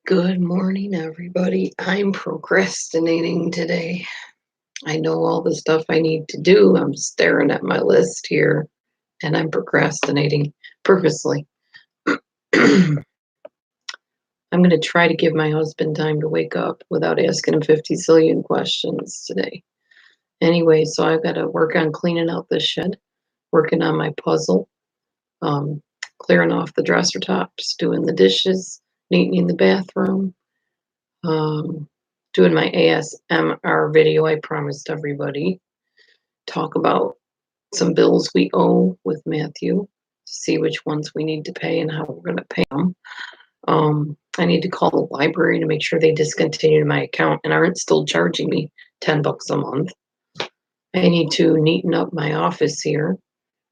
Good morning, everybody. I'm procrastinating today. I know all the stuff I need to do. I'm staring at my list here and I'm procrastinating purposely. I'm going to try to give my husband time to wake up without asking him 50 zillion questions today. Anyway, so I've got to work on cleaning out the shed, working on my puzzle, um, clearing off the dresser tops, doing the dishes, neatening the bathroom. Um, Doing my ASMR video I promised everybody. Talk about some bills we owe with Matthew, see which ones we need to pay and how we're going to pay them. I need to call the library to make sure they discontinued my account and aren't still charging me $10 a month. I need to neaten up my office here.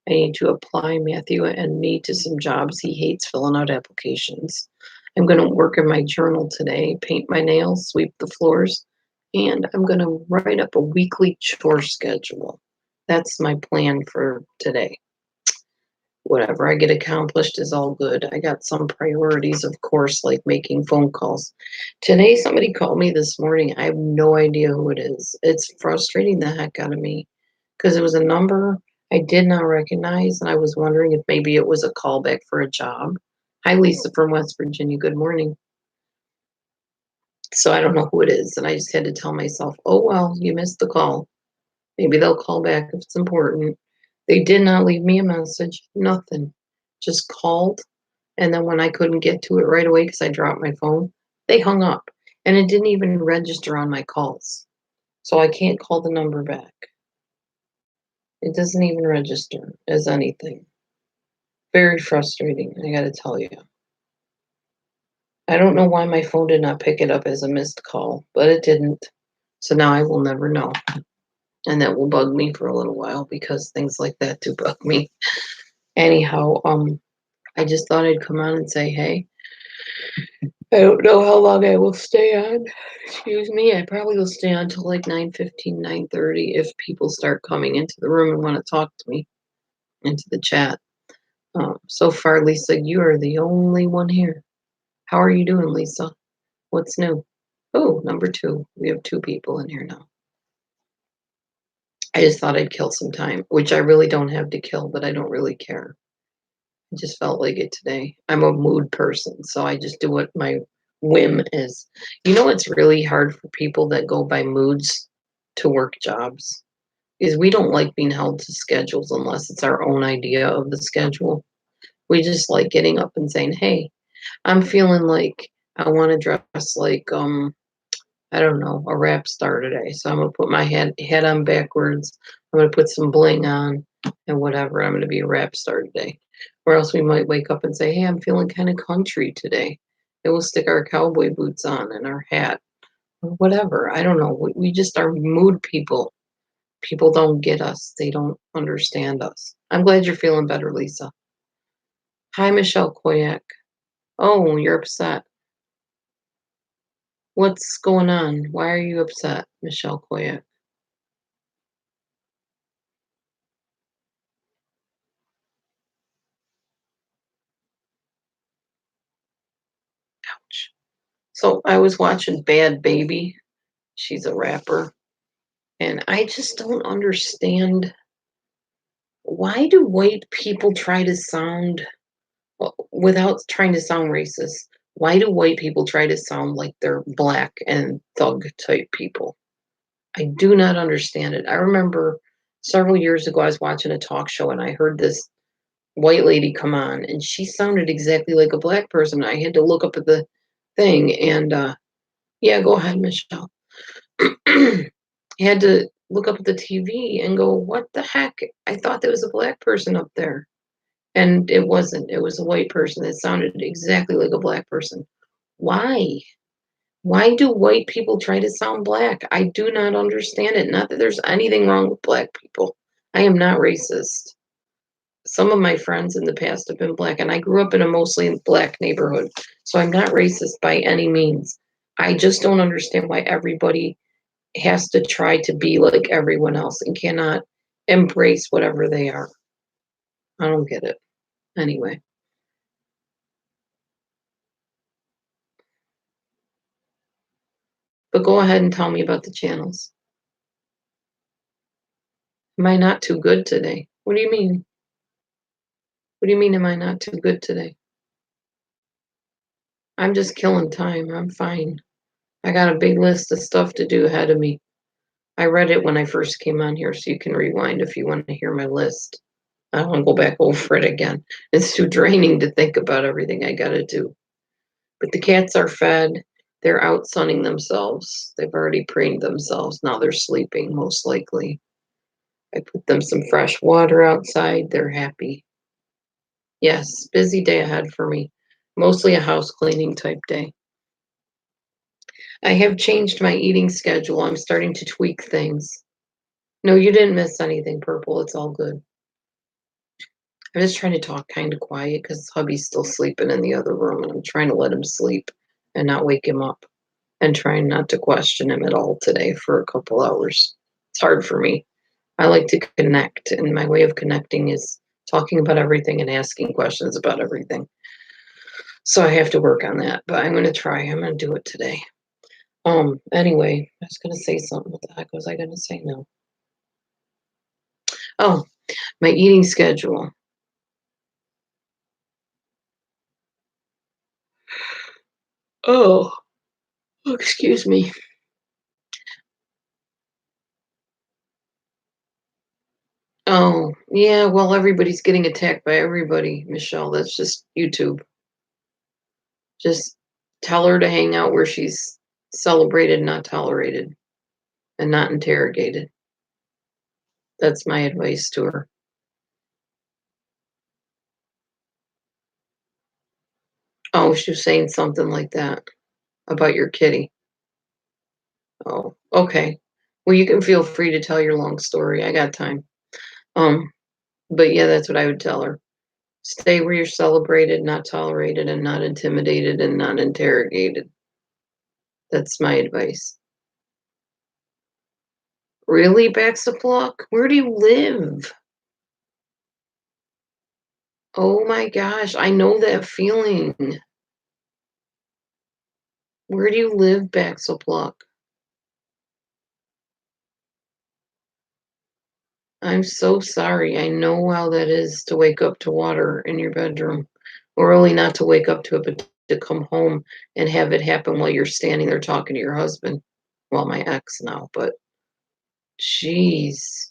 I need to apply Matthew and me to some jobs. He hates filling out applications. I'm going to work in my journal today, paint my nails, sweep the floors, and I'm going to write up a weekly chore schedule. That's my plan for today. Whatever I get accomplished is all good. I got some priorities, of course, like making phone calls. Today, somebody called me this morning. I have no idea who it is. It's frustrating the heck out of me because it was a number I did not recognize, and I was wondering if maybe it was a callback for a job. Hi, Lisa from West Virginia. Good morning. So I don't know who it is, and I just had to tell myself, oh, well, you missed the call. Maybe they'll call back if it's important. They did not leave me a message, nothing. Just called, and then when I couldn't get to it right away because I dropped my phone, they hung up, and it didn't even register on my calls. So I can't call the number back. It doesn't even register as anything. Very frustrating, I gotta tell you. I don't know why my phone did not pick it up as a missed call, but it didn't. So now I will never know. And that will bug me for a little while because things like that do bug me. Anyhow, I just thought I'd come on and say, hey, I don't know how long I will stay on. Excuse me. I probably will stay on till like 9:15, 9:30 if people start coming into the room and want to talk to me into the chat. So far, Lisa, you are the only one here. How are you doing, Lisa? What's new? Oh, number 2. We have 2 people in here now. I just thought I'd kill some time, which I really don't have to kill, but I don't really care. I just felt like it today. I'm a mood person, so I just do what my whim is. You know what's really hard for people that go by moods to work jobs is we don't like being held to schedules unless it's our own idea of the schedule. We just like getting up and saying, "Hey, I'm feeling like I want to dress like I don't know, a rap star today. So I'm gonna put my head on backwards. I'm gonna put some bling on and whatever. I'm gonna be a rap star today." Or else we might wake up and say, "Hey, I'm feeling kind of country today." And we'll stick our cowboy boots on and our hat or whatever. I don't know. We just are mood people. People don't get us. They don't understand us. I'm glad you're feeling better, Lisa. Hi, Michelle Koyak. Oh, you're upset. What's going on? Why are you upset, Michelle Koyak? Ouch. So I was watching Bad Baby. She's a rapper. And I just don't understand, why do white people try to sound, without trying to sound racist, why do white people try to sound like they're black and thug type people? I do not understand it. I remember several years ago, I was watching a talk show and I heard this white lady come on and she sounded exactly like a black person. I had to look up at the thing and, yeah, go ahead, Michelle. Had to look up at the TV and go, "What the heck? I thought there was a black person up there." And it wasn't. It was a white person that sounded exactly like a black person. Why? Why do white people try to sound black? I do not understand it. Not that there's anything wrong with black people. I am not racist. Some of my friends in the past have been black, and I grew up in a mostly black neighborhood. So I'm not racist by any means. I just don't understand why everybody has to try to be like everyone else and cannot embrace whatever they are. I don't get it. Anyway, But go ahead and tell me about the channels. Am I not too good today? What do you mean? What do you mean, am I not too good today? I'm just killing time. I'm fine. I got a big list of stuff to do ahead of me. I read it when I first came on here, so you can rewind if you want to hear my list. I don't want to go back over it again. It's too draining to think about everything I got to do. But the cats are fed. They're out sunning themselves. They've already preened themselves. Now they're sleeping, most likely. I put them some fresh water outside. They're happy. Yes, busy day ahead for me. Mostly a house cleaning type day. I have changed my eating schedule. I'm starting to tweak things. No, you didn't miss anything, Purple. It's all good. I'm just trying to talk kind of quiet because hubby's still sleeping in the other room, and I'm trying to let him sleep and not wake him up and trying not to question him at all today for a couple hours. It's hard for me. I like to connect, and my way of connecting is talking about everything and asking questions about everything. So I have to work on that, but I'm going to try. I'm going to do it today. Anyway, I was going to say something. What the heck was I going to say now? Oh, my eating schedule. Oh, excuse me. Oh, yeah, well, everybody's getting attacked by everybody, Michelle. That's just YouTube. Just tell her to hang out where she's celebrated, not tolerated, and not interrogated. That's my advice to her. Oh, she was saying something like that about your kitty. Oh, okay. Well, you can feel free to tell your long story. I got time. Um, but yeah, that's what I would tell her. Stay where you're celebrated, not tolerated, and not intimidated and not interrogated. That's my advice. Really, Baxaplock? Where do you live? Oh my gosh, I know that feeling. Where do you live, Baxaplock? I'm so sorry. I know how that is to wake up to water in your bedroom. Or really not to wake up to it, but to come home and have it happen while you're standing there talking to your husband. Well, my ex now, but jeez.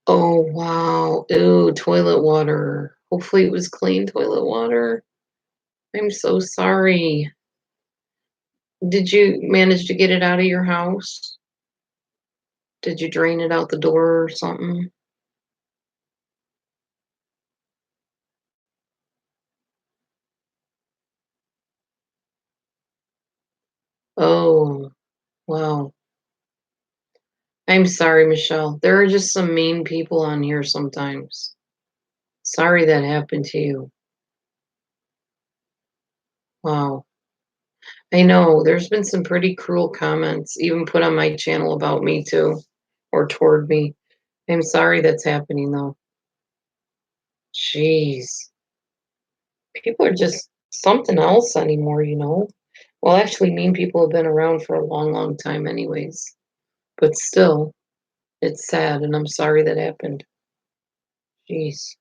Oh, wow. Ew, toilet water. Hopefully it was clean toilet water. I'm so sorry. Did you manage to get it out of your house? Did you drain it out the door or something? Oh, wow. I'm sorry, Michelle. There are just some mean people on here sometimes. Sorry that happened to you. Wow. I know there's been some pretty cruel comments, even put on my channel about me too, or toward me. I'm sorry that's happening though. Jeez. People are just something else anymore. Well, actually, mean people have been around for a long, long time, anyways. But still, it's sad, and I'm sorry that happened. Jeez.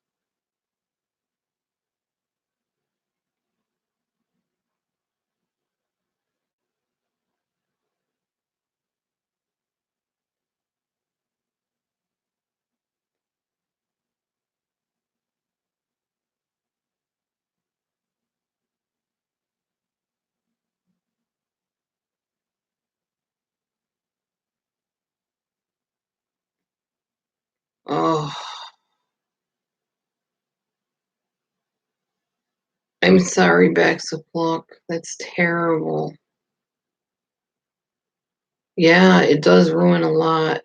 Oh, I'm sorry, Baxaplock. That's terrible. Yeah, it does ruin a lot.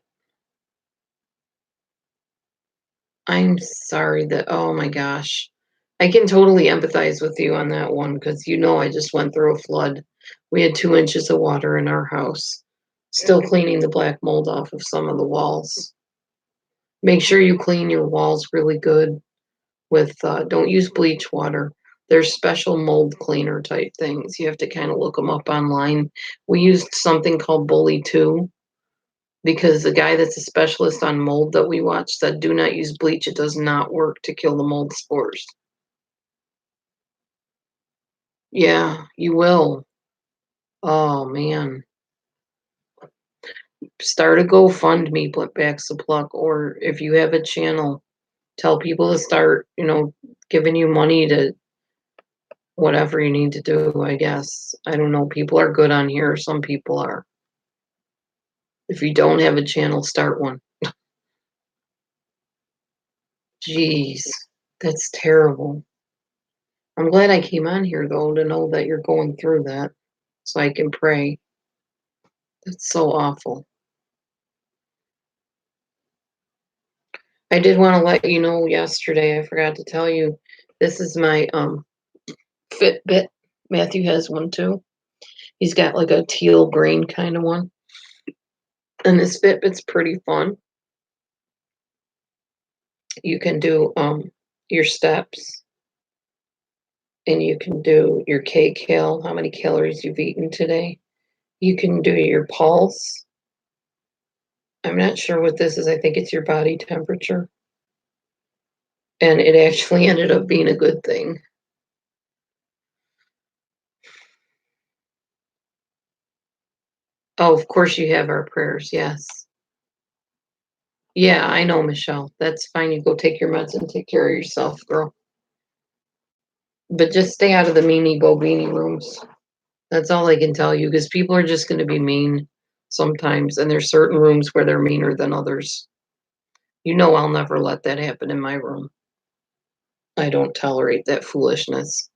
I'm sorry that, oh my gosh. I can totally empathize with you on that one because I just went through a flood. We had 2 inches of water in our house. Still cleaning the black mold off of some of the walls. Make sure you clean your walls really good with, don't use bleach water. There's special mold cleaner type things. You have to kind of look them up online. We used something called Bully 2 because the guy that's a specialist on mold that we watched said, do not use bleach. It does not work to kill the mold spores. Yeah, you will. Oh, man. Start a GoFundMe, put back the pluck, or if you have a channel, tell people to start, giving you money to whatever you need to do, I guess. I don't know. People are good on here. Some people are. If you don't have a channel, start one. Jeez, that's terrible. I'm glad I came on here, though, to know that you're going through that so I can pray. That's so awful. I did want to let you know yesterday, I forgot to tell you, this is my Fitbit. Matthew has one too. He's got like a teal green kind of one. And this Fitbit's pretty fun. You can do your steps, and you can do your kcal, how many calories you've eaten today. You can do your pulse. I'm not sure what this is. I think it's your body temperature. And it actually ended up being a good thing. Oh, of course you have our prayers. Yes. Yeah, I know, Michelle. That's fine. You go take your meds and take care of yourself, girl. But just stay out of the meanie bobini rooms. That's all I can tell you, because people are just going to be mean sometimes, and there's certain rooms where they're meaner than others. I'll never let that happen in my room. I don't tolerate that foolishness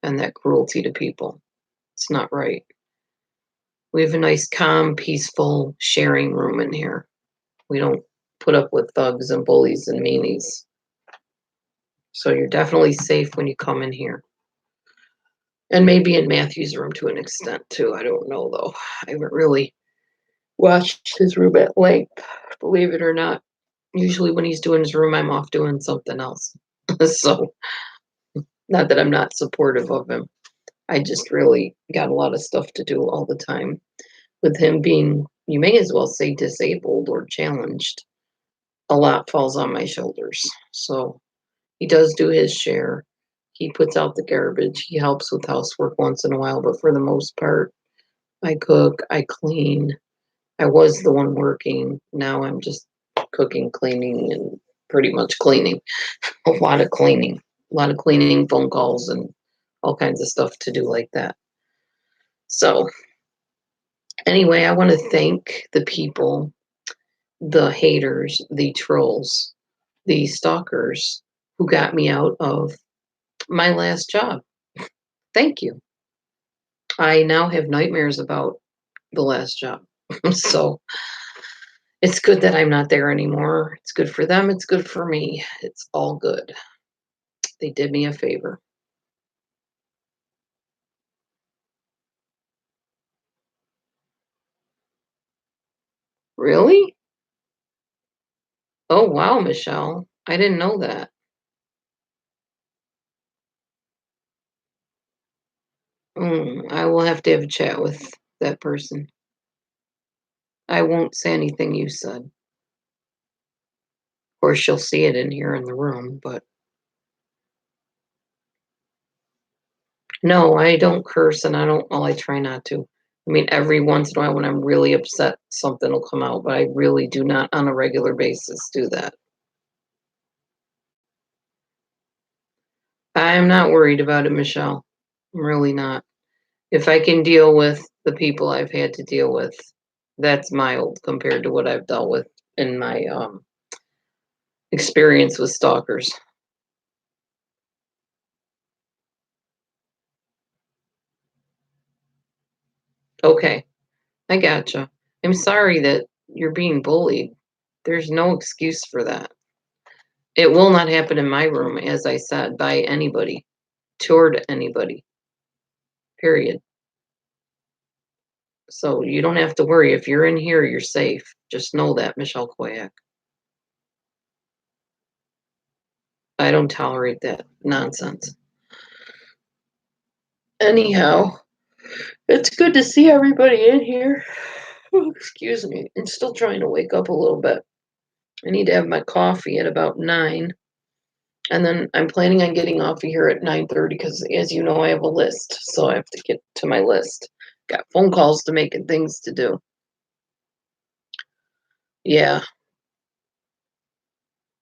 and that cruelty to people. It's not right. We have a nice, calm, peaceful, sharing room in here. We don't put up with thugs and bullies and meanies. So you're definitely safe when you come in here. And maybe in Matthew's room to an extent, too. I don't know, though. I haven't really watched his room at length, believe it or not. Usually when he's doing his room, I'm off doing something else. So, not that I'm not supportive of him. I just really got a lot of stuff to do all the time. With him being, you may as well say, disabled or challenged, a lot falls on my shoulders. So, he does do his share. He puts out the garbage. He helps with housework once in a while, but for the most part, I cook, I clean. I was the one working. Now I'm just cooking, cleaning, and pretty much cleaning. A lot of cleaning. A lot of cleaning, phone calls, and all kinds of stuff to do like that. So, anyway, I want to thank the people, the haters, the trolls, the stalkers who got me out of my last job. Thank you. I now have nightmares about the last job. So it's good that I'm not there anymore. It's good for them. It's good for me. It's all good. They did me a favor. Really? Oh, wow, Michelle. I didn't know that. I will have to have a chat with that person. I won't say anything you said. Of course, she'll see it in here in the room, but no, I don't curse, and I try not to. I mean, every once in a while when I'm really upset, something will come out, but I really do not on a regular basis do that. I'm not worried about it, Michelle. I'm really not. If I can deal with the people I've had to deal with, that's mild compared to what I've dealt with in my experience with stalkers. Okay, I gotcha. I'm sorry that you're being bullied. There's no excuse for that. It will not happen in my room, as I said, by anybody, toward anybody, period. So you don't have to worry. If you're in here, you're safe. Just know that, Michelle Koyak. I don't tolerate that nonsense. Anyhow, it's good to see everybody in here. Oh, excuse me. I'm still trying to wake up a little bit. I need to have my coffee at about 9. And then I'm planning on getting off of here at 9:30 because, as you know, I have a list. So I have to get to my list. Got phone calls to make and things to do. Yeah.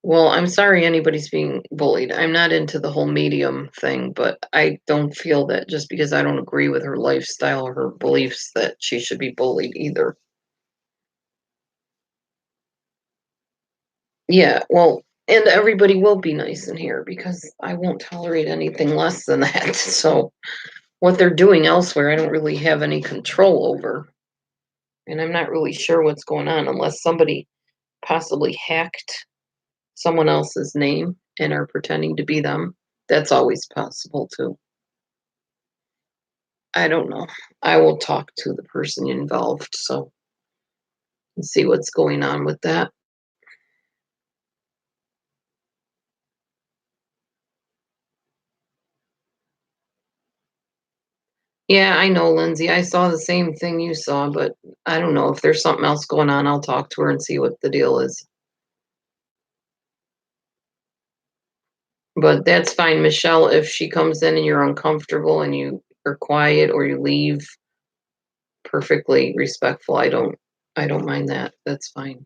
Well, I'm sorry anybody's being bullied. I'm not into the whole medium thing, but I don't feel that just because I don't agree with her lifestyle or her beliefs that she should be bullied either. Yeah, well, and everybody will be nice in here because I won't tolerate anything less than that. So what they're doing elsewhere, I don't really have any control over. And I'm not really sure what's going on unless somebody possibly hacked someone else's name and are pretending to be them. That's always possible too. I don't know. I will talk to the person involved so and see what's going on with that. Yeah, I know, Lindsay. I saw the same thing you saw, but I don't know if there's something else going on. I'll talk to her and see what the deal is. But that's fine, Michelle. If she comes in and you're uncomfortable and you are quiet or you leave, perfectly respectful. I don't mind that. That's fine.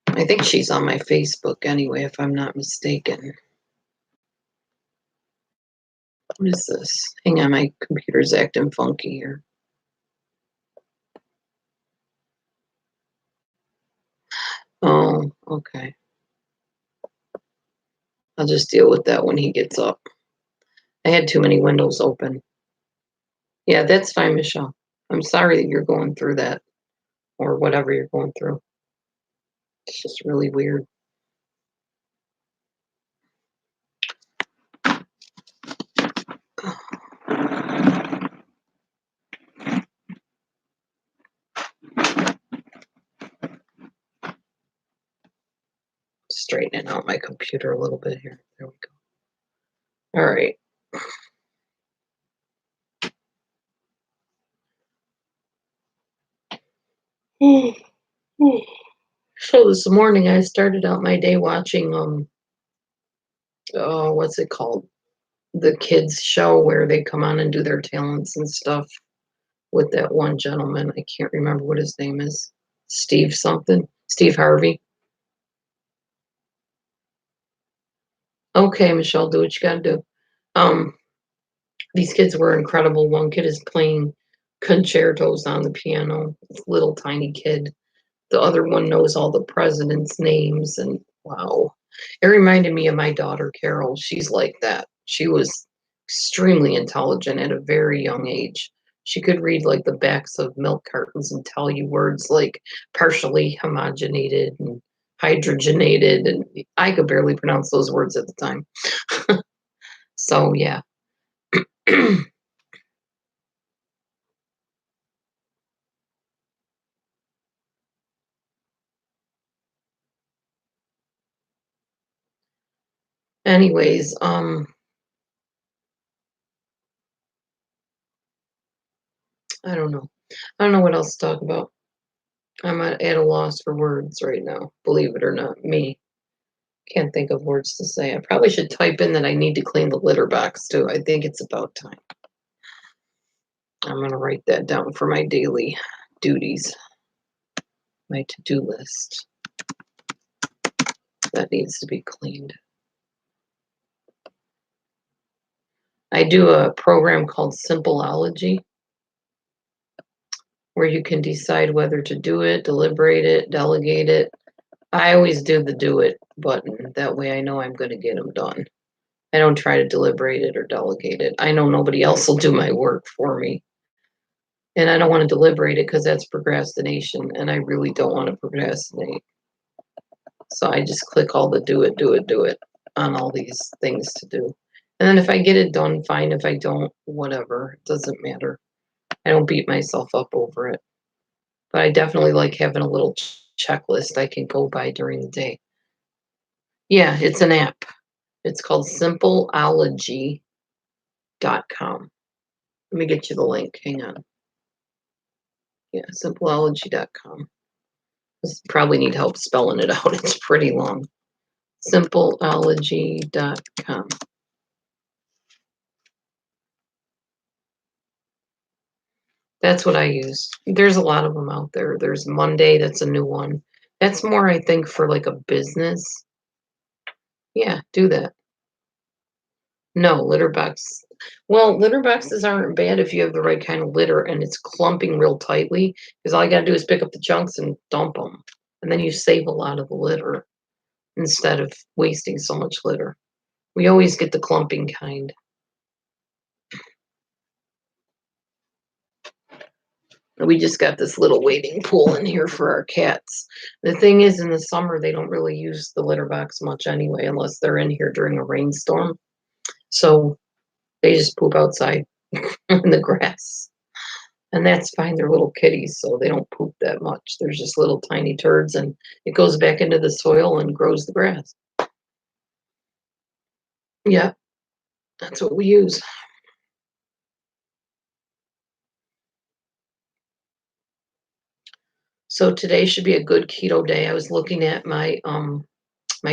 I think she's on my Facebook anyway, if I'm not mistaken. What is this? Hang on, my computer's acting funky here. Oh, okay. I'll just deal with that when he gets up. I had too many windows open. Yeah, that's fine, Michelle. I'm sorry that you're going through that or whatever you're going through. It's just really weird. Straightening out my computer a little bit here. There we go. All right. So this morning I started out my day watching oh, what's it called? The kids show where they come on and do their talents and stuff with that one gentleman. I can't remember what his name is. Steve something. Steve Harvey. Okay, Michelle, do what you gotta do. Um, these kids were incredible. One kid is playing concertos on the piano. Little tiny kid. The other one knows all the presidents' names, and wow. It reminded me of my daughter Carol. She's like that. She was extremely intelligent at a very young age. She could read like the backs of milk cartons and tell you words like partially homogenated and hydrogenated, and I could barely pronounce those words at the time. So yeah. Anyways, I don't know. I don't know what else to talk about. I'm at a loss for words right now, believe it or not. Me. Can't think of words to say. I probably should type in that I need to clean the litter box too. I think it's about time. I'm going to write that down for my daily duties, my to-do list. That needs to be cleaned. I do a program called Simpleology where you can decide whether to do it, deliberate it, delegate it. I always do the do it button. That way I know I'm going to get them done. I don't try to deliberate it or delegate it. I know nobody else will do my work for me. And I don't want to deliberate it because that's procrastination. And I really don't want to procrastinate. So I just click all the do it, do it, do it on all these things to do. And then if I get it done, fine. If I don't, whatever. It doesn't matter. I don't beat myself up over it. But I definitely like having a little checklist I can go by during the day. Yeah, it's an app. It's called simpleology.com. Let me get you the link. Hang on. Yeah, simpleology.com. This probably need help spelling it out. It's pretty long. Simpleology.com. That's what I use. There's a lot of them out there. There's Monday, that's a new one. That's more, I think, for like a business. Yeah, do that. No, litter box. Well, litter boxes aren't bad if you have the right kind of litter and it's clumping real tightly, because all you got to do is pick up the chunks and dump them. And then you save a lot of the litter instead of wasting so much litter. We always get the clumping kind. We just got this little wading pool in here for our cats. The thing is, in the summer, they don't really use the litter box much anyway, unless they're in here during a rainstorm. So they just poop outside in the grass. And that's fine. They're little kitties, so they don't poop that much. They're just little tiny turds, and it goes back into the soil and grows the grass. Yeah, that's what we use. So today should be a good keto day. I was looking at my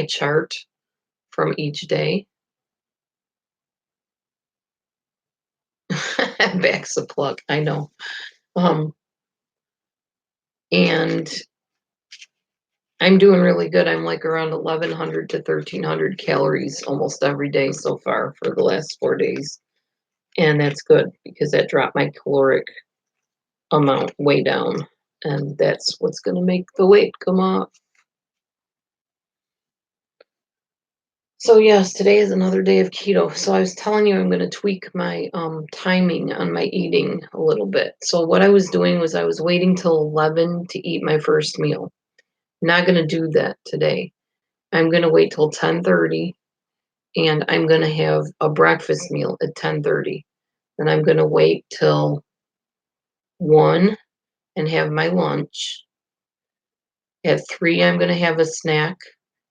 chart from each day. Backs a plug, I know. Um, and I'm doing really good. I'm like around 1100 to 1300 calories almost every day so far for the last 4 days. And that's good because that dropped my caloric amount way down. And that's what's going to make the weight come off. So yes, today is another day of keto. So I was telling you I'm going to tweak my timing on my eating a little bit. So what I was doing was I was waiting till 11 to eat my first meal. Not going to do that today. I'm going to wait till 10:30 and I'm going to have a breakfast meal at 10:30. Then I'm going to wait till 1 and have my lunch. At 3 I'm going to have a snack,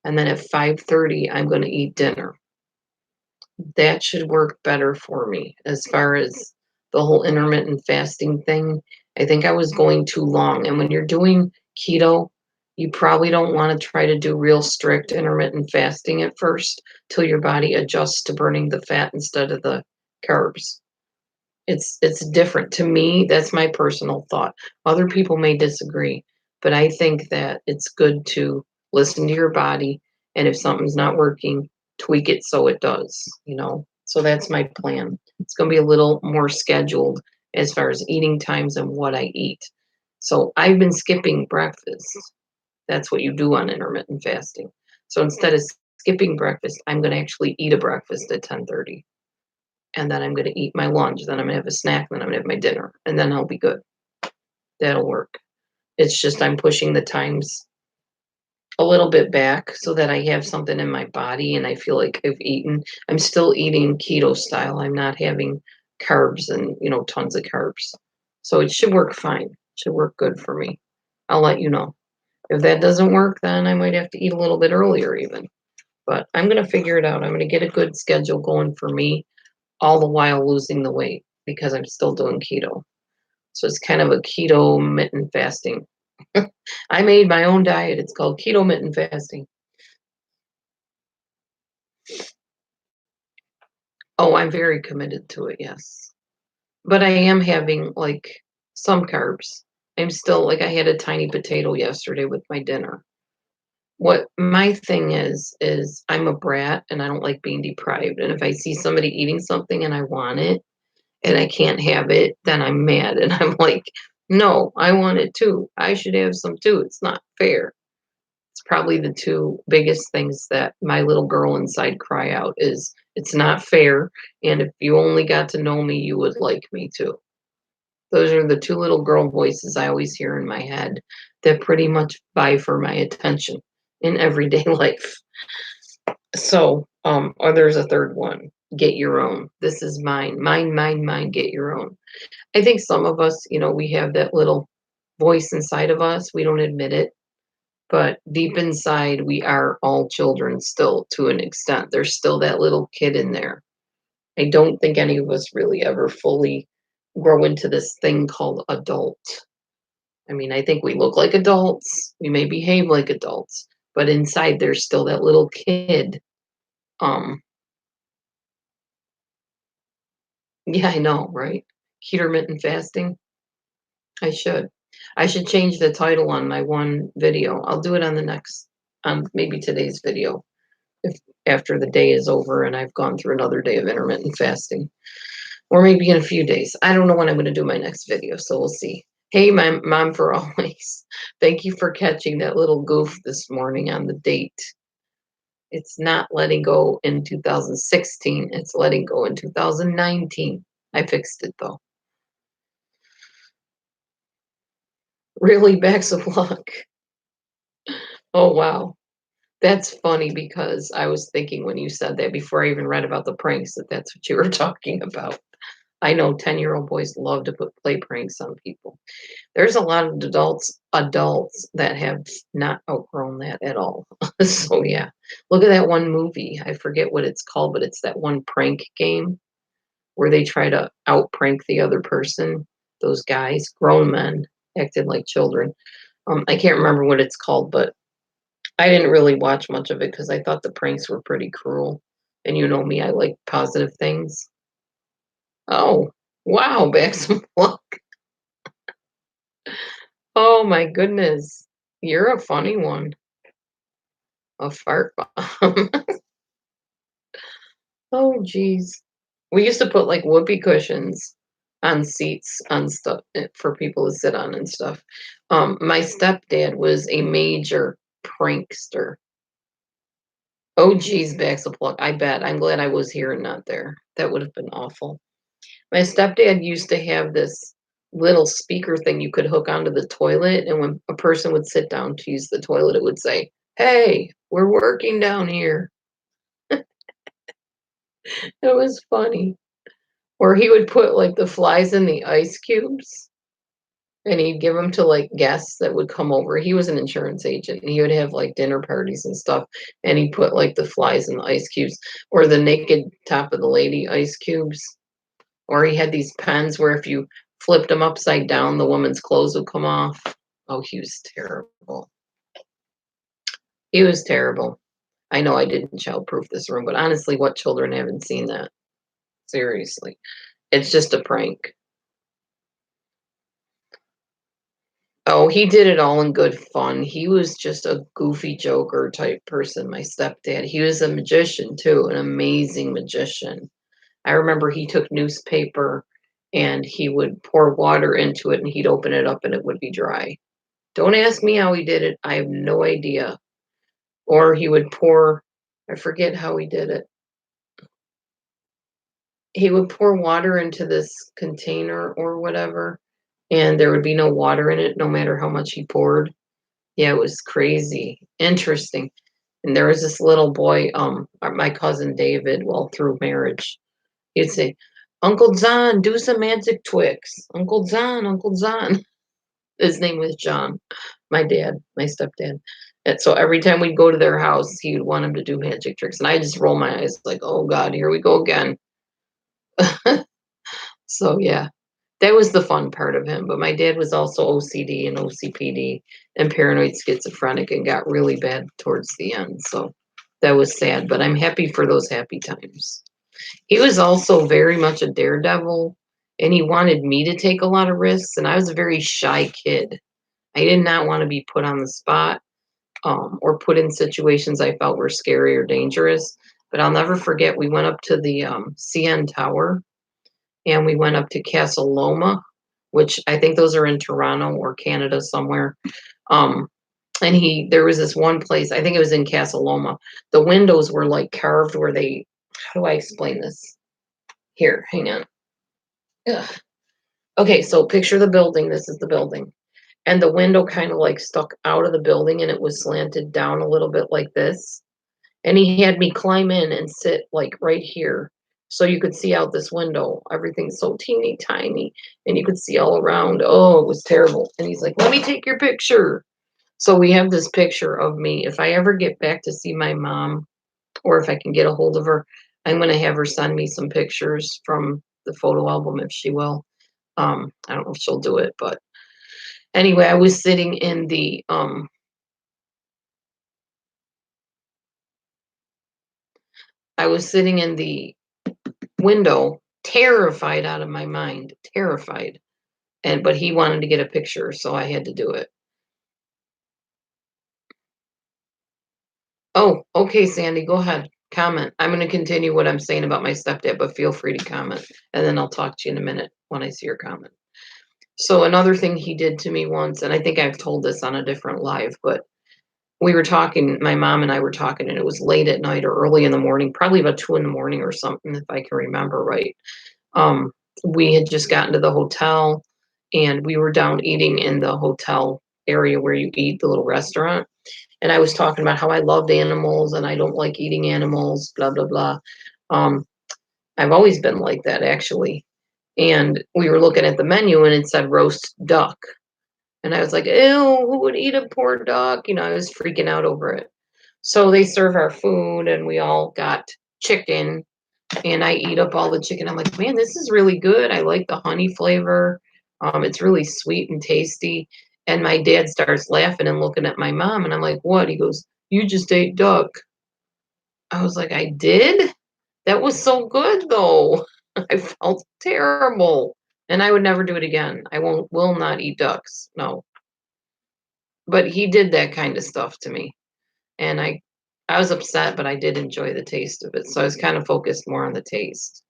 and then at 5:30 I'm going to eat dinner. That should work better for me as far as the whole intermittent fasting thing. I think I was going too long, and when you're doing keto, you probably don't want to try to do real strict intermittent fasting at first till your body adjusts to burning the fat instead of the carbs. It's different. To me, that's my personal thought. Other people may disagree, but I think that it's good to listen to your body, and if something's not working, tweak it so it does. So that's my plan. It's going to be a little more scheduled as far as eating times and what I eat. So I've been skipping breakfast. That's what you do on intermittent fasting. So instead of skipping breakfast, I'm going to actually eat a breakfast at 10:30, and then I'm going to eat my lunch, then I'm going to have a snack, then I'm going to have my dinner, and then I'll be good. That'll work. It's just I'm pushing the times a little bit back so that I have something in my body and I feel like I've eaten. I'm still eating keto style. I'm not having carbs and tons of carbs. So it should work fine. It should work good for me. I'll let you know. If that doesn't work, then I might have to eat a little bit earlier even. But I'm going to figure it out. I'm going to get a good schedule going for me, all the while losing the weight because I'm still doing keto. So it's kind of a keto mitten fasting. I made my own diet. It's called keto mitten fasting. Oh, I'm very committed to it, yes. But I am having like some carbs. I'm still like I had a tiny potato yesterday with my dinner. What my thing is I'm a brat and I don't like being deprived. And if I see somebody eating something and I want it, and I can't have it, then I'm mad. And I'm like, no, I want it too. I should have some too. It's not fair. It's probably the two biggest things that my little girl inside cry out is it's not fair. And if you only got to know me, you would like me too. Those are the two little girl voices I always hear in my head that pretty much vie for my attention in everyday life. So, or there's a third one. Get your own. This is mine. Mine, mine, mine. Get your own. I think some of us, we have that little voice inside of us. We don't admit it. But deep inside, we are all children still to an extent. There's still that little kid in there. I don't think any of us really ever fully grow into this thing called adult. I mean, I think we look like adults, we may behave like adults, but inside there's still that little kid. Um, yeah, I know, right? Intermittent fasting. I should. I should change the title on my one video. I'll do it on the next, maybe today's video, if after the day is over and I've gone through another day of intermittent fasting, or maybe in a few days. I don't know when I'm going to do my next video, so we'll see. Hey, my mom for always. Thank you for catching that little goof this morning on the date. It's not letting go in 2016. It's letting go in 2019. I fixed it though. Really, backs of luck. Oh, wow. That's funny because I was thinking when you said that before I even read about the pranks that that's what you were talking about. I know 10-year-old boys love to play pranks on people. There's a lot of adults that have not outgrown that at all. So yeah. Look at that one movie. I forget what it's called, but it's that one prank game where they try to out prank the other person. Those guys, grown men, acted like children. I can't remember what it's called, but I didn't really watch much of it because I thought the pranks were pretty cruel. And you know me, I like positive things. Oh, wow, back some luck. Oh my goodness. You're a funny one. A fart bomb. Oh, geez. We used to put like whoopee cushions on seats on stuff for people to sit on and stuff. My stepdad was a major prankster. Oh, geez, backs of pluck. I bet. I'm glad I was here and not there. That would have been awful. My stepdad used to have this little speaker thing you could hook onto the toilet, and when a person would sit down to use the toilet, it would say, "Hey, we're working down here." It was funny. Or he would put like the flies in the ice cubes and he'd give them to like guests that would come over. He was an insurance agent and he would have like dinner parties and stuff. And he put like the flies in the ice cubes or the naked top of the lady ice cubes. Or he had these pens where if you flipped them upside down, the woman's clothes would come off. Oh, he was terrible. He was terrible. I know I didn't childproof this room, but honestly, what children haven't seen that? Seriously. It's just a prank. Oh, he did it all in good fun. He was just a goofy joker type person, my stepdad. He was a magician too, an amazing magician. I remember he took newspaper and he would pour water into it and he'd open it up and it would be dry. Don't ask me how he did it. I have no idea. Or he would pour, I forget how he did it. He would pour water into this container or whatever, and there would be no water in it no matter how much he poured. Yeah, it was crazy. Interesting. And there was this little boy, my cousin David, well, through marriage, he'd say, "Uncle John, do some magic tricks. Uncle John, Uncle John." His name was John, my dad, my stepdad. And so every time we'd go to their house, he would want him to do magic tricks. And I just roll my eyes like, oh God, here we go again. So yeah, that was the fun part of him. But my dad was also OCD and OCPD and paranoid schizophrenic and got really bad towards the end. So that was sad, but I'm happy for those happy times. He was also very much a daredevil and he wanted me to take a lot of risks. And I was a very shy kid. I did not want to be put on the spot or put in situations I felt were scary or dangerous. But I'll never forget, we went up to the CN Tower and we went up to Castle Loma, which I think those are in Toronto or Canada somewhere. Um, and there was this one place, I think it was in Castle Loma. The windows were like carved where how do I explain this? Here, hang on. Ugh. Okay, so picture the building. This is the building. And the window kind of like stuck out of the building and it was slanted down a little bit like this. And he had me climb in and sit like right here so you could see out this window. Everything's so teeny tiny and you could see all around. Oh, it was terrible. And he's like, "Let me take your picture." So we have this picture of me. If I ever get back to see my mom, or if I can get a hold of her, I'm gonna have her send me some pictures from the photo album if she will. I don't know if she'll do it, but anyway, I was sitting in the window, terrified out of my mind, terrified. And but he wanted to get a picture, so I had to do it. Oh, okay, Sandy, go ahead. Comment. I'm gonna continue what I'm saying about my stepdad, but feel free to comment, and then I'll talk to you in a minute when I see your comment. So another thing he did to me once, and I think I've told this on a different live, but we were talking, my mom and I were talking, and it was late at night or early in the morning, probably about 2 in the morning or something, if I can remember right. Um, we had just gotten to the hotel, and we were down eating in the hotel area where you eat, the little restaurant. And I was talking about how I loved animals and I don't like eating animals, blah, blah, blah. Um, I've always been like that, actually. And we were looking at the menu and it said roast duck. And I was like, ew, who would eat a poor duck? I was freaking out over it. So they serve our food and we all got chicken and I eat up all the chicken. I'm like, man, this is really good. I like the honey flavor. It's really sweet and tasty. And my dad starts laughing and looking at my mom, and I'm like, what? He goes, you just ate duck. I was like, I did? That was so good though. I felt terrible. And I would never do it again. I will not eat ducks. No. But he did that kind of stuff to me. And I was upset, but I did enjoy the taste of it. So I was kind of focused more on the taste.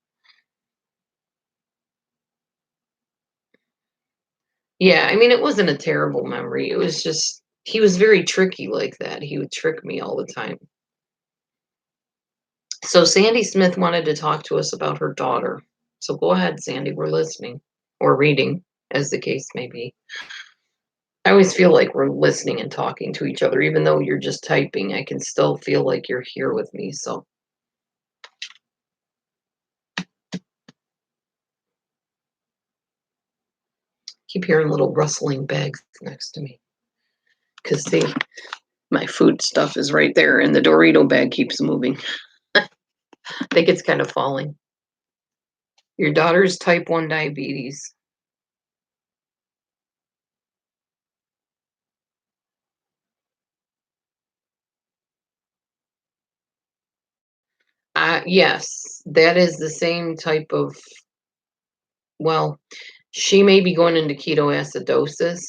Yeah, I mean, it wasn't a terrible memory. It was just he was very tricky like that. He would trick me all the time. So Sandy Smith wanted to talk to us about her daughter. So go ahead, Sandy. We're listening or reading, as the case may be. I always feel like we're listening and talking to each other, even though you're just typing. I can still feel like you're here with me. So keep hearing little rustling bags next to me because see, my food stuff is right there, and the Dorito bag keeps moving. I think it's kind of falling. Your daughter's type 1 diabetes. Yes, that is the same type of, well, she may be going into ketoacidosis,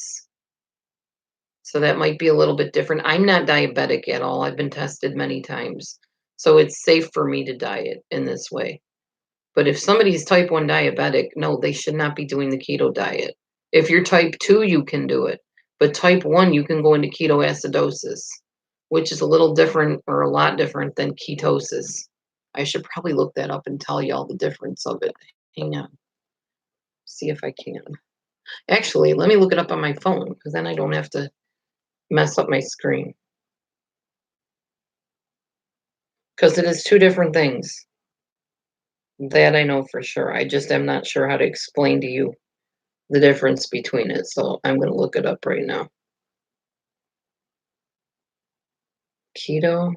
so that might be a little bit different. I'm not diabetic at all. I've been tested many times, so it's safe for me to diet in this way. But if somebody's type 1 diabetic, no, they should not be doing the keto diet. If you're type 2, you can do it, but type 1, you can go into ketoacidosis, which is a little different or a lot different than ketosis. I should probably look that up and tell y'all the difference of it. Hang on, see if I can. Actually, let me look it up on my phone because then I don't have to mess up my screen. Because it is two different things. That I know for sure. I just am not sure how to explain to you the difference between it. So I'm going to look it up right now. Keto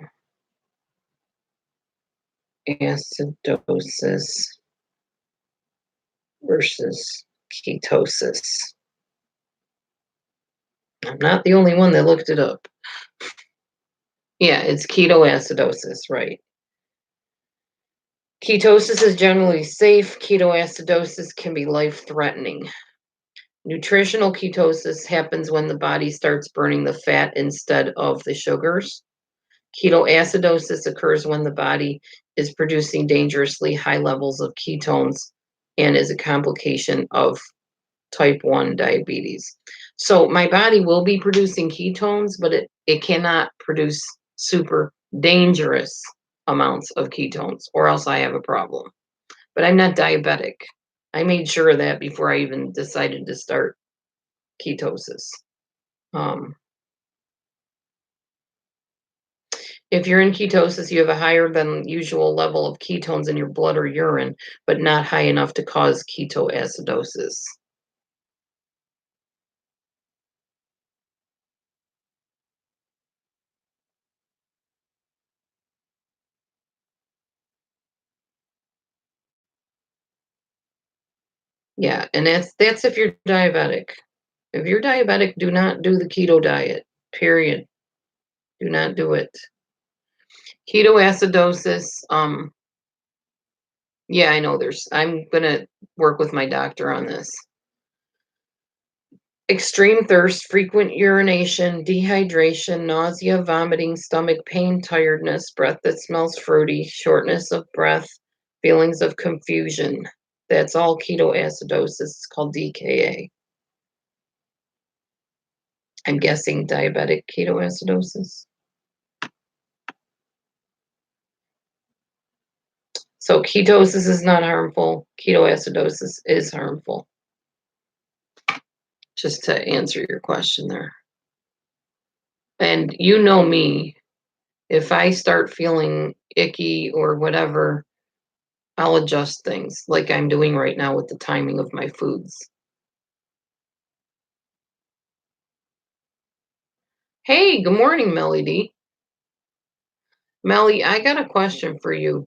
acidosis versus ketosis. I'm not the only one that looked it up. Yeah, it's ketoacidosis, right? Ketosis is generally safe. Ketoacidosis can be life-threatening. Nutritional ketosis happens when the body starts burning the fat instead of the sugars. Ketoacidosis occurs when the body is producing dangerously high levels of ketones and is a complication of type 1 diabetes. So my body will be producing ketones, but it cannot produce super dangerous amounts of ketones, or else I have a problem. But I'm not diabetic. I made sure of that before I even decided to start ketosis. Um, if you're in ketosis, you have a higher than usual level of ketones in your blood or urine, but not high enough to cause ketoacidosis. Yeah, and that's if you're diabetic. If you're diabetic, do not do the keto diet. Period. Do not do it. Ketoacidosis, yeah, I know I'm gonna work with my doctor on this. Extreme thirst, frequent urination, dehydration, nausea, vomiting, stomach pain, tiredness, breath that smells fruity, shortness of breath, feelings of confusion. That's all ketoacidosis. It's called DKA. I'm guessing diabetic ketoacidosis. So ketosis is not harmful. Ketoacidosis is harmful. Just to answer your question there. And you know me, if I start feeling icky or whatever, I'll adjust things like I'm doing right now with the timing of my foods. Hey, good morning, Melody. Melly, I got a question for you.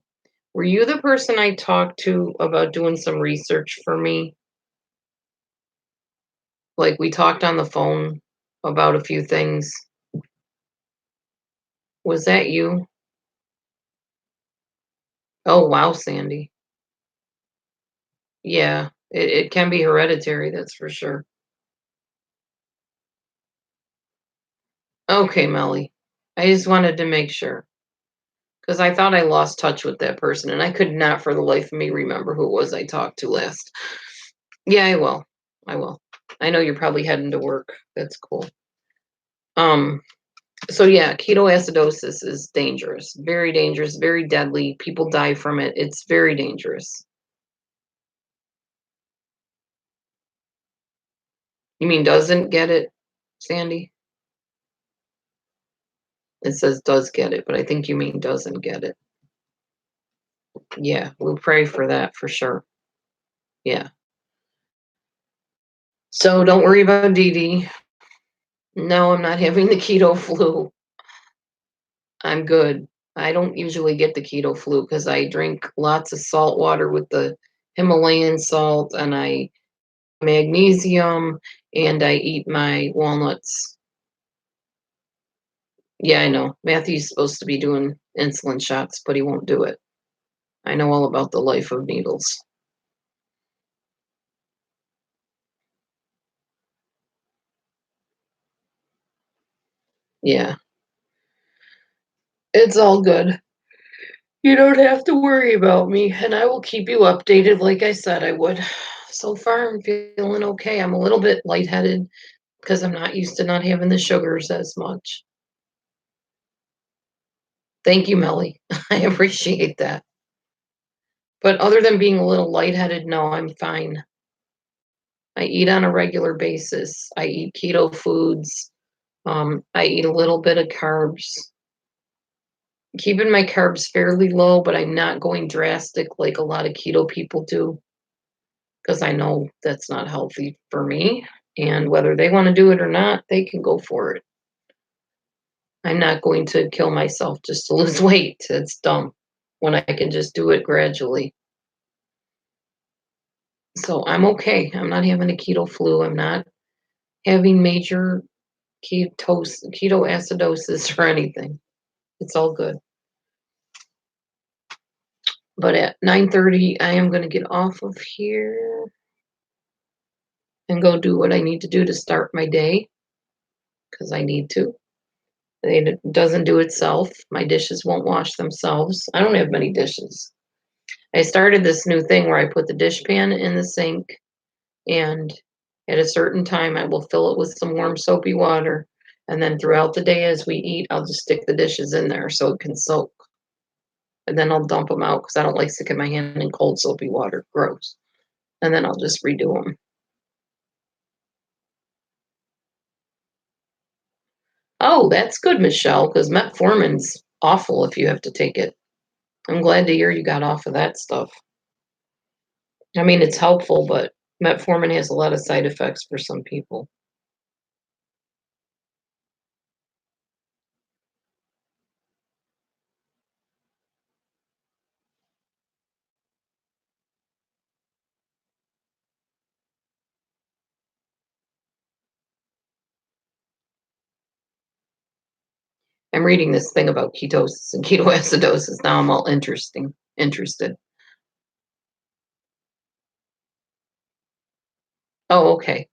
Were you the person I talked to about doing some research for me? Like we talked on the phone about a few things. Was that you? Oh, wow, Sandy. Yeah, it can be hereditary, that's for sure. Okay, Melly. I just wanted to make sure because I thought I lost touch with that person and I could not for the life of me remember who it was I talked to last. Yeah, I will. I will. I know you're probably heading to work. That's cool. Um, so yeah, ketoacidosis is dangerous, very deadly. People die from it. It's very dangerous. You mean doesn't get it, Sandy? It says does get it, but I think you mean doesn't get it. Yeah, we'll pray for that for sure. Yeah. So don't worry about Dee Dee. No, I'm not having the keto flu. I'm good. I don't usually get the keto flu because I drink lots of salt water with the Himalayan salt and I magnesium and I eat my walnuts. Yeah, I know. Matthew's supposed to be doing insulin shots, but he won't do it. I know all about the life of needles. Yeah, it's all good. You don't have to worry about me, and I will keep you updated like I said I would. So far, I'm feeling okay. I'm a little bit lightheaded because I'm not used to not having the sugars as much. Thank you, Melly. I appreciate that. But other than being a little lightheaded, no, I'm fine. I eat on a regular basis. I eat keto foods. I eat a little bit of carbs. Keeping my carbs fairly low, but I'm not going drastic like a lot of keto people do because I know that's not healthy for me. And whether they want to do it or not, they can go for it. I'm not going to kill myself just to lose weight. It's dumb when I can just do it gradually. So I'm okay. I'm not having a keto flu. I'm not having major ketoacidosis or anything. It's all good. But at 9:30, I am going to get off of here and go do what I need to do to start my day because I need to. It doesn't do itself. My dishes won't wash themselves. I don't have many dishes. I started this new thing where I put the dishpan in the sink and at a certain time I will fill it with some warm soapy water and then throughout the day as we eat I'll just stick the dishes in there so it can soak. And then I'll dump them out because I don't like sticking my hand in cold soapy water. Gross. And then I'll just redo them. Oh, that's good, Michelle, because metformin's awful if you have to take it. I'm glad to hear you got off of that stuff. I mean, it's helpful, but metformin has a lot of side effects for some people. I'm reading this thing about ketosis and ketoacidosis. Now I'm all interested. Oh, okay.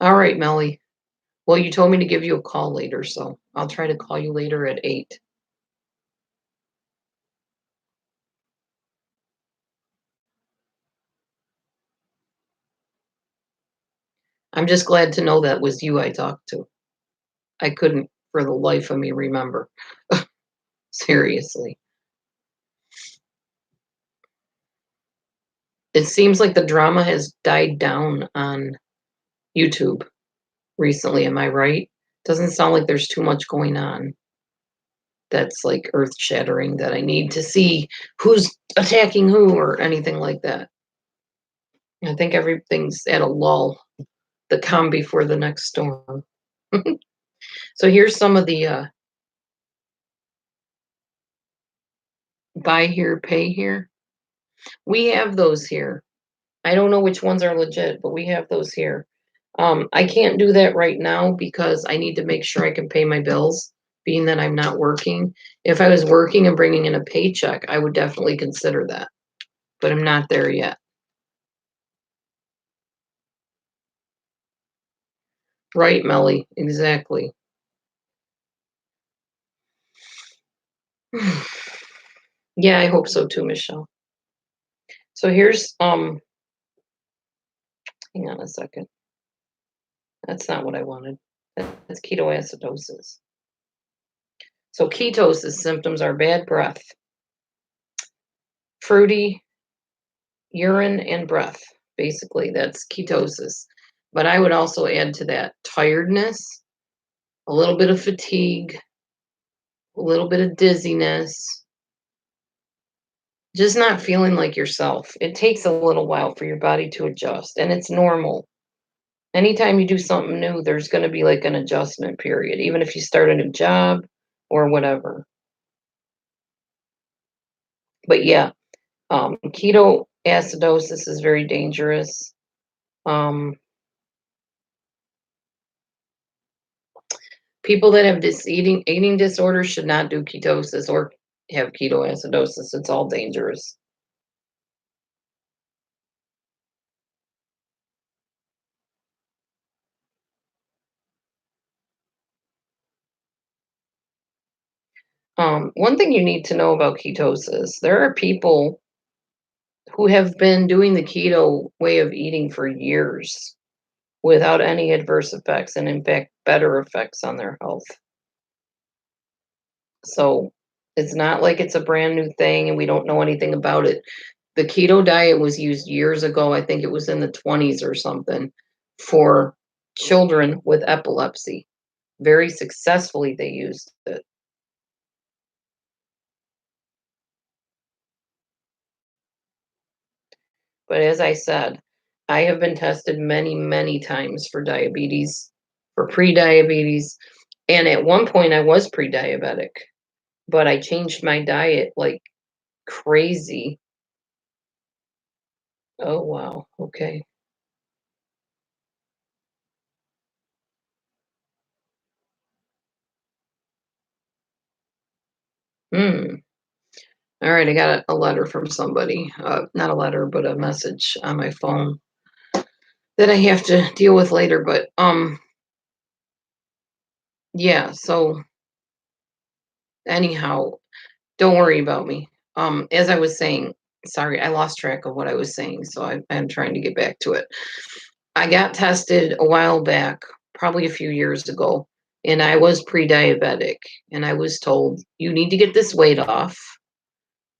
All right, Melly. Well, you told me to give you a call later, so I'll try to call you later at 8. I'm just glad to know that was you I talked to. I couldn't for the life of me remember. Seriously. It seems like the drama has died down on YouTube recently. Am I right? Doesn't sound like there's too much going on that's like earth shattering that I need to see who's attacking who or anything like that. I think everything's at a lull, the calm before the next storm. So here's some of the buy here, pay here. We have those here. I don't know which ones are legit, but we have those here. I can't do that right now because I need to make sure I can pay my bills, being that I'm not working. If I was working and bringing in a paycheck, I would definitely consider that, but I'm not there yet. Right, Melly, exactly. Yeah, I hope so too, Michelle. So here's hang on a second. That's not what I wanted. That's ketoacidosis. So ketosis symptoms are bad breath, fruity urine and breath. Basically, that's ketosis. But I would also add to that tiredness, a little bit of fatigue, a little bit of dizziness, just not feeling like yourself. It takes a little while for your body to adjust, and it's normal. Anytime you do something new, there's going to be like an adjustment period, even if you start a new job or whatever. But yeah, ketoacidosis is very dangerous. Um, People that have this eating disorders should not do ketosis or have ketoacidosis. It's all dangerous. One thing you need to know about ketosis, there are people who have been doing the keto way of eating for years without any adverse effects and in fact better effects on their health. So it's not like it's a brand new thing and we don't know anything about it. The keto diet was used years ago. I think it was in the 20s or something for children with epilepsy. Very successfully, they used it. But as I said, I have been tested many, many times for diabetes, for pre-diabetes, and at one point I was pre-diabetic, but I changed my diet like crazy. Oh, wow. Okay. Hmm. All right, I got a letter from somebody. Not a letter, but a message on my phone that I have to deal with later. But yeah. So anyhow, don't worry about me. As I was saying, sorry, I lost track of what I was saying, so I'm trying to get back to it. I got tested a while back, probably a few years ago, and I was pre-diabetic, and I was told you need to get this weight off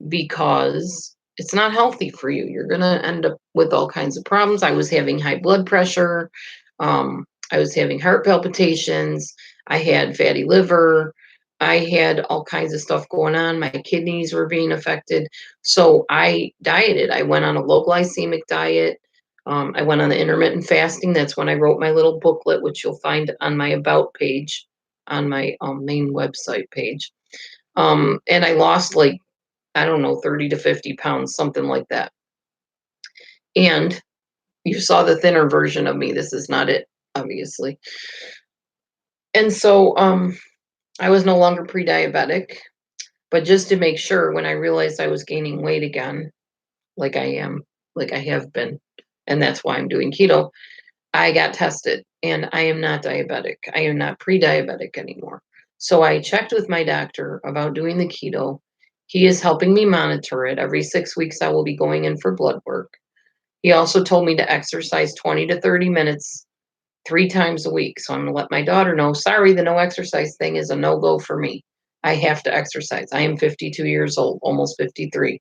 because it's not healthy for you. You're going to end up with all kinds of problems. I was having high blood pressure. I was having heart palpitations. I had fatty liver. I had all kinds of stuff going on. My kidneys were being affected. So I dieted. I went on a low glycemic diet. I went on the intermittent fasting. That's when I wrote my little booklet, which you'll find on my About page on my main website page. And I lost like I don't know, 30 to 50 pounds, something like that. And you saw the thinner version of me. This is not it, obviously. And so I was no longer pre-diabetic, but just to make sure when I realized I was gaining weight again, like I am, like I have been, and that's why I'm doing keto, I got tested and I am not diabetic. I am not pre-diabetic anymore. So I checked with my doctor about doing the keto. He is helping me monitor it. Every 6 weeks, I will be going in for blood work. He also told me to exercise 20 to 30 minutes 3 times a week. So I'm going to let my daughter know, sorry, the no exercise thing is a no go for me. I have to exercise. I am 52 years old, almost 53.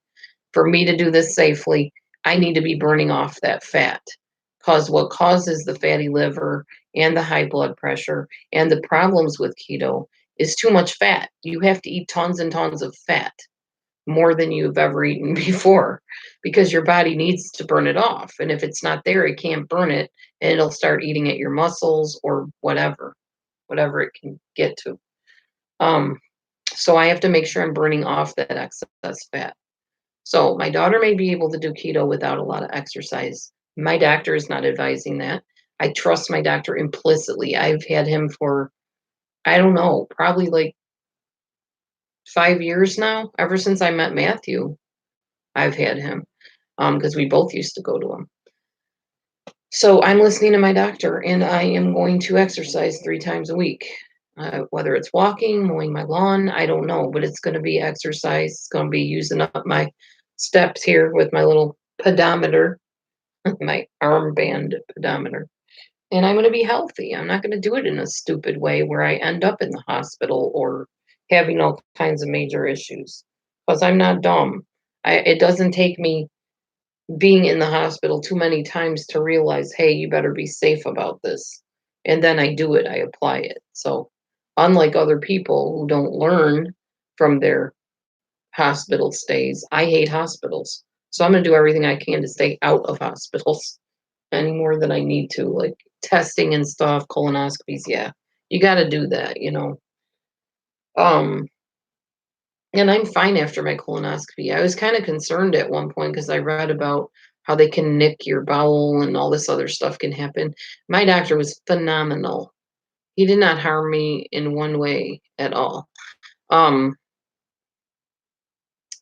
For me to do this safely, I need to be burning off that fat. Because what causes the fatty liver and the high blood pressure and the problems with keto is too much fat. You have to eat tons and tons of fat, more than you've ever eaten before, because your body needs to burn it off. And if it's not there, it can't burn it and it'll start eating at your muscles or whatever it can get to. Um, so I have to make sure I'm burning off that excess fat. So my daughter may be able to do keto without a lot of exercise. My doctor is not advising that. I trust my doctor implicitly. I've had him for, I don't know, probably like 5 years now. Ever since I met Matthew, I've had him, because we both used to go to him. So I'm listening to my doctor, and I am going to exercise 3 times a week. Whether it's walking, mowing my lawn, I don't know, but it's going to be exercise. It's going to be using up my steps here with my little pedometer, my armband pedometer. And I'm going to be healthy. I'm not going to do it in a stupid way where I end up in the hospital or having all kinds of major issues, because I'm not dumb. It doesn't take me being in the hospital too many times to realize, hey, you better be safe about this. And then I do it, I apply it. So, unlike other people who don't learn from their hospital stays, I hate hospitals. So, I'm going to do everything I can to stay out of hospitals any more than I need to, like testing and stuff, colonoscopies. Yeah, you got to do that. Um, and I'm fine after my colonoscopy. I was kind of concerned at one point because I read about how they can nick your bowel and all this other stuff can happen. My doctor was phenomenal. He did not harm me in one way at all. Um,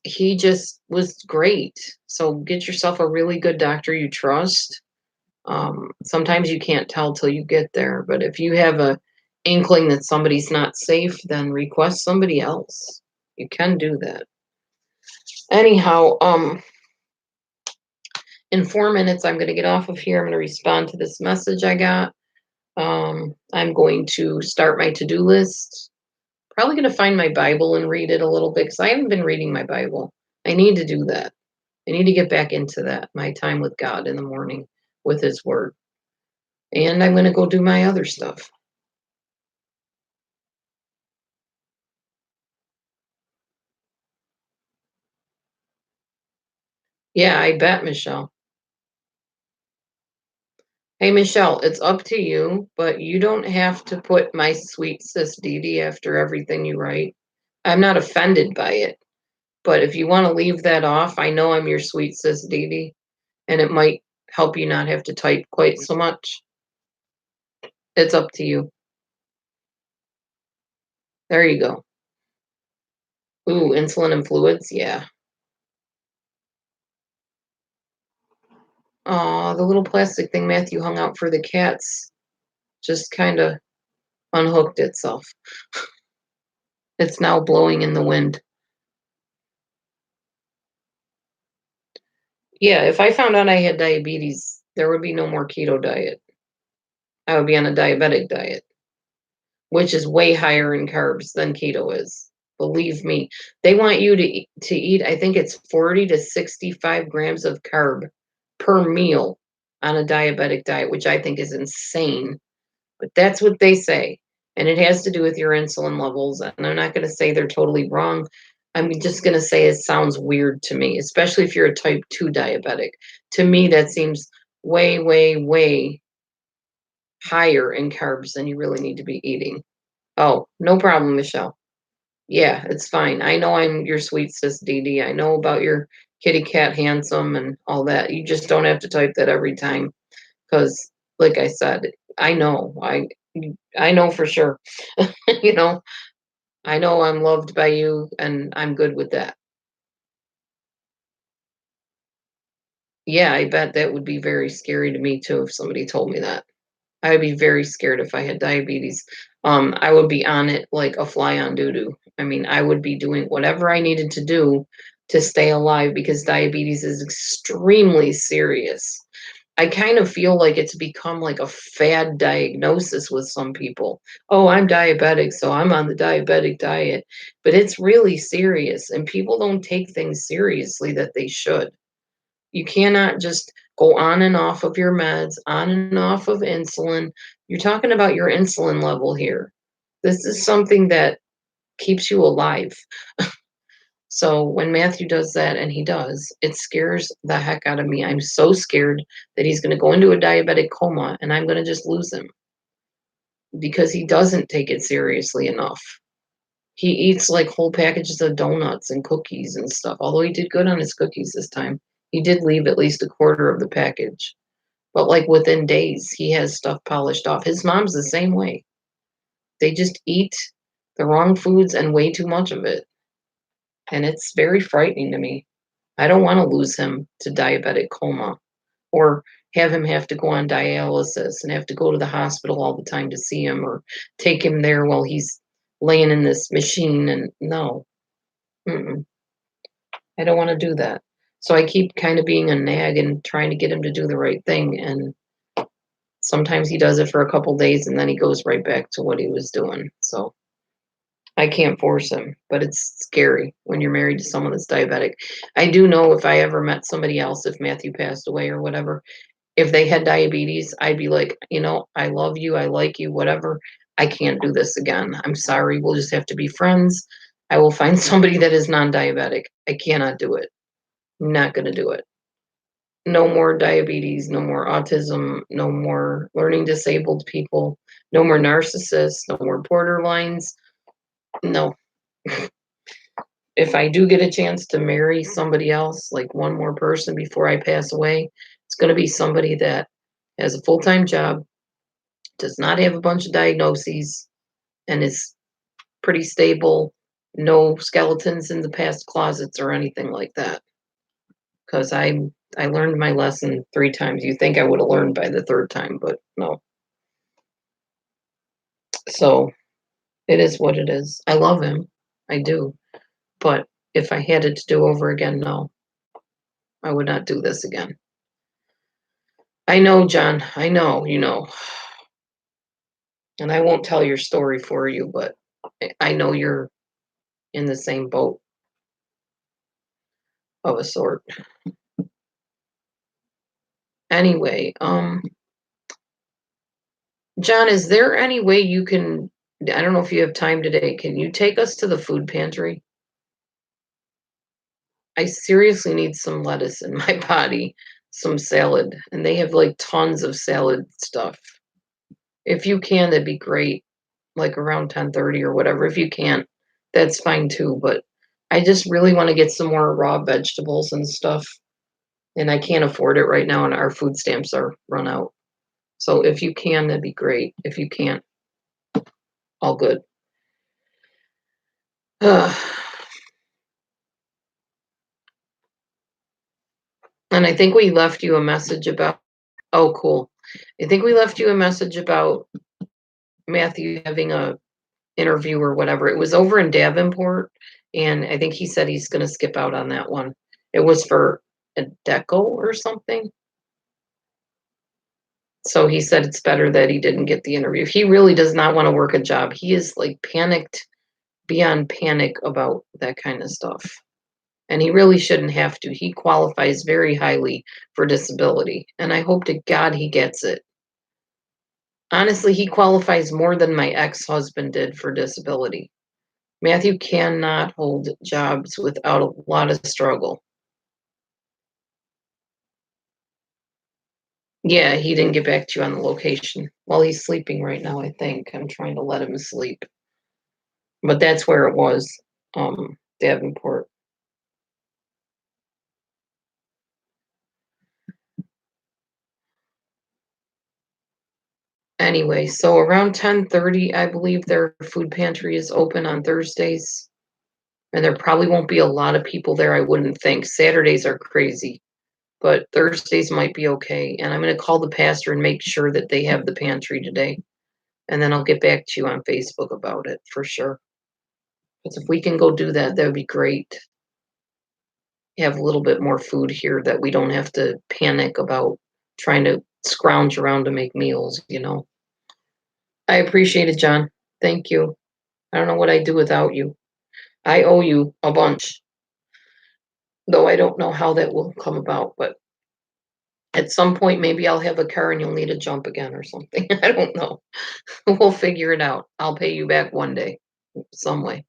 he just was great. So get yourself a really good doctor you trust. Sometimes you can't tell till you get there, but if you have a inkling that somebody's not safe, then request somebody else. You can do that. Anyhow, in 4 minutes, I'm going to get off of here. I'm going to respond to this message I got. I'm going to start my to do list. Probably going to find my Bible and read it a little bit because I haven't been reading my Bible. I need to do that. I need to get back into that, my time with God in the morning with His Word. And I'm going to go do my other stuff. Yeah, I bet, Michelle. Hey, Michelle, it's up to you, but you don't have to put my sweet sis Dee Dee after everything you write. I'm not offended by it. But if you want to leave that off, I know I'm your sweet sis Dee Dee, and it might help you not have to type quite so much. It's up to you. There you go. Ooh, insulin and fluids, yeah. Aw, the little plastic thing Matthew hung out for the cats just kind of unhooked itself. It's now blowing in the wind. Yeah, if I found out I had diabetes, there would be no more keto diet. I would be on a diabetic diet, which is way higher in carbs than keto is. Believe me, they want you to eat, I think it's 40 to 65 grams of carb per meal on a diabetic diet, which I think is insane. But that's what they say. And it has to do with your insulin levels. And I'm not going to say they're totally wrong. I'm just going to say it sounds weird to me, especially if you're a type 2 diabetic. To me, that seems way, way, way higher in carbs than you really need to be eating. Oh, no problem, Michelle. Yeah, it's fine. I know I'm your sweet sis Dee Dee. I know about your kitty cat handsome and all that. You just don't have to type that every time because, like I said, I know. I know for sure. you know. I know I'm loved by you, and I'm good with that. Yeah, I bet that would be very scary to me too if somebody told me that. I'd be very scared if I had diabetes. I would be on it like a fly on doo-doo. I mean, I would be doing whatever I needed to do to stay alive because diabetes is extremely serious. I kind of feel like it's become like a fad diagnosis with some people. Oh, I'm diabetic, so I'm on the diabetic diet. But it's really serious, and people don't take things seriously that they should. You cannot just go on and off of your meds, on and off of insulin. You're talking about your insulin level here. This is something that keeps you alive. So when Matthew does that, and he does, it scares the heck out of me. I'm so scared that he's going to go into a diabetic coma and I'm going to just lose him because he doesn't take it seriously enough. He eats like whole packages of donuts and cookies and stuff. Although he did good on his cookies this time, he did leave at least a quarter of the package. But like within days, he has stuff polished off. His mom's the same way. They just eat the wrong foods and way too much of it. And it's very frightening to me. I don't want to lose him to diabetic coma or have him have to go on dialysis and have to go to the hospital all the time to see him or take him there while he's laying in this machine. And no, mm-mm, I don't want to do that. So I keep kind of being a nag and trying to get him to do the right thing. And sometimes he does it for a couple days and then he goes right back to what he was doing. So I can't force him, but it's scary when you're married to someone that's diabetic. I do know if I ever met somebody else, if Matthew passed away or whatever, if they had diabetes, I'd be like, I love you, I like you, whatever. I can't do this again. I'm sorry. We'll just have to be friends. I will find somebody that is non diabetic. I cannot do it. I'm not going to do it. No more diabetes, no more autism, no more learning disabled people, no more narcissists, no more borderlines. No. If I do get a chance to marry somebody else, like one more person before I pass away, it's going to be somebody that has a full time job, does not have a bunch of diagnoses, and is pretty stable. No skeletons in the past closets or anything like that. Because I learned my lesson 3 times. You think I would have learned by the third time, but no. So it is what it is. I love him. I do. But if I had it to do over again, no, I would not do this again. I know, John. I know, and I won't tell your story for you, but I know you're in the same boat of a sort. Anyway, John, is there any way you can, I don't know if you have time today, can you take us to the food pantry? I seriously need some lettuce in my body, some salad, and they have like tons of salad stuff. If you can, that'd be great. Like around 10:30 or whatever. If you can't, that's fine too, but I just really want to get some more raw vegetables and stuff, and I can't afford it right now and our food stamps are run out. So if you can, that'd be great. If you can't, all good. And I think we left you a message about, oh, cool. I think we left you a message about Matthew having a interview or whatever. It was over in Davenport, and I think he said he's going to skip out on that one. It was for a deco or something. So he said it's better that he didn't get the interview. He really does not want to work a job. He is like panicked beyond panic about that kind of stuff. And he really shouldn't have to. He qualifies very highly for disability. And I hope to God he gets it. Honestly, he qualifies more than my ex husband did for disability. Matthew cannot hold jobs without a lot of struggle. Yeah, he didn't get back to you on the location. Well, he's sleeping right now, I think. I'm trying to let him sleep. But that's where it was, Davenport. Anyway, so around 10:30, I believe their food pantry is open on Thursdays, and there probably won't be a lot of people there, I wouldn't think. Saturdays are crazy, but Thursdays might be okay. And I'm going to call the pastor and make sure that they have the pantry today. And then I'll get back to you on Facebook about it for sure. Because if we can go do that, that would be great. Have a little bit more food here that we don't have to panic about trying to scrounge around to make meals. I appreciate it, John. Thank you. I don't know what I'd do without you. I owe you a bunch, though I don't know how that will come about, but at some point maybe I'll have a car and you'll need a jump again or something. I don't know. We'll figure it out. I'll pay you back one day, some way.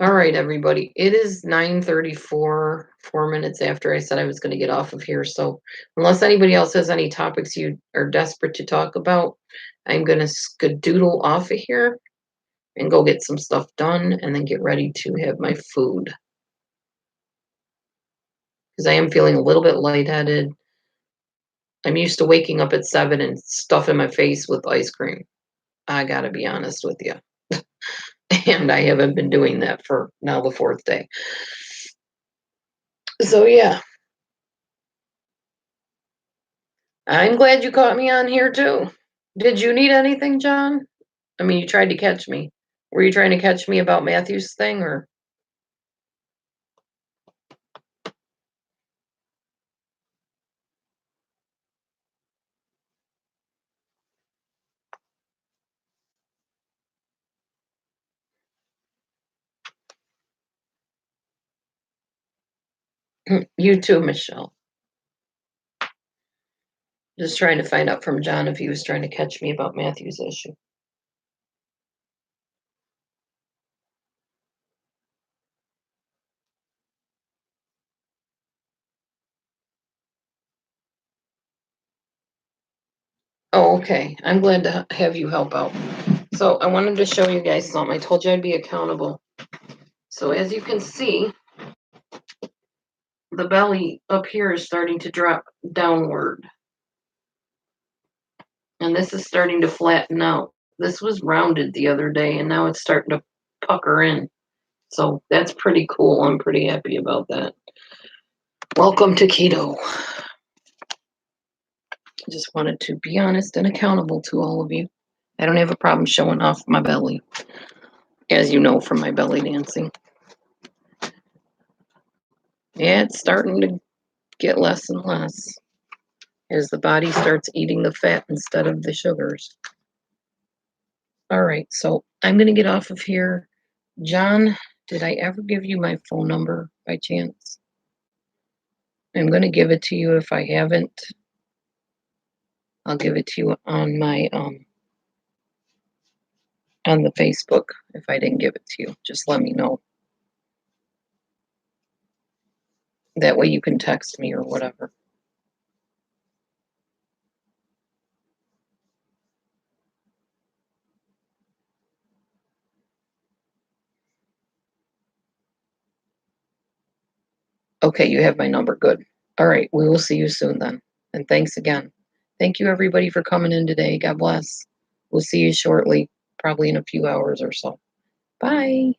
All right, everybody. It is 9:34, 4 minutes after I said I was going to get off of here. So, unless anybody else has any topics you are desperate to talk about, I'm going to skedoodle off of here and go get some stuff done and then get ready to have my food. Because I am feeling a little bit lightheaded. I'm used to waking up at 7 and stuffing my face with ice cream. I got to be honest with you. And I haven't been doing that for now the fourth day. So, yeah. I'm glad you caught me on here too. Did you need anything, John? I mean, you tried to catch me. Were you trying to catch me about Matthew's thing or? You too, Michelle. Just trying to find out from John if he was trying to catch me about Matthew's issue. Oh, okay. I'm glad to have you help out. So I wanted to show you guys something. I told you I'd be accountable. So as you can see, the belly up here is starting to drop downward. And this is starting to flatten out. This was rounded the other day, and now it's starting to pucker in. So that's pretty cool. I'm pretty happy about that. Welcome to keto. I just wanted to be honest and accountable to all of you. I don't have a problem showing off my belly, as you know from my belly dancing. Yeah, it's starting to get less and less as the body starts eating the fat instead of the sugars. All right, so I'm going to get off of here. John, did I ever give you my phone number by chance? I'm going to give it to you if I haven't. I'll give it to you on my on the Facebook if I didn't give it to you. Just let me know. That way you can text me or whatever. Okay, you have my number. Good. All right, we will see you soon then. And thanks again. Thank you everybody for coming in today. God bless. We'll see you shortly, probably in a few hours or so. Bye.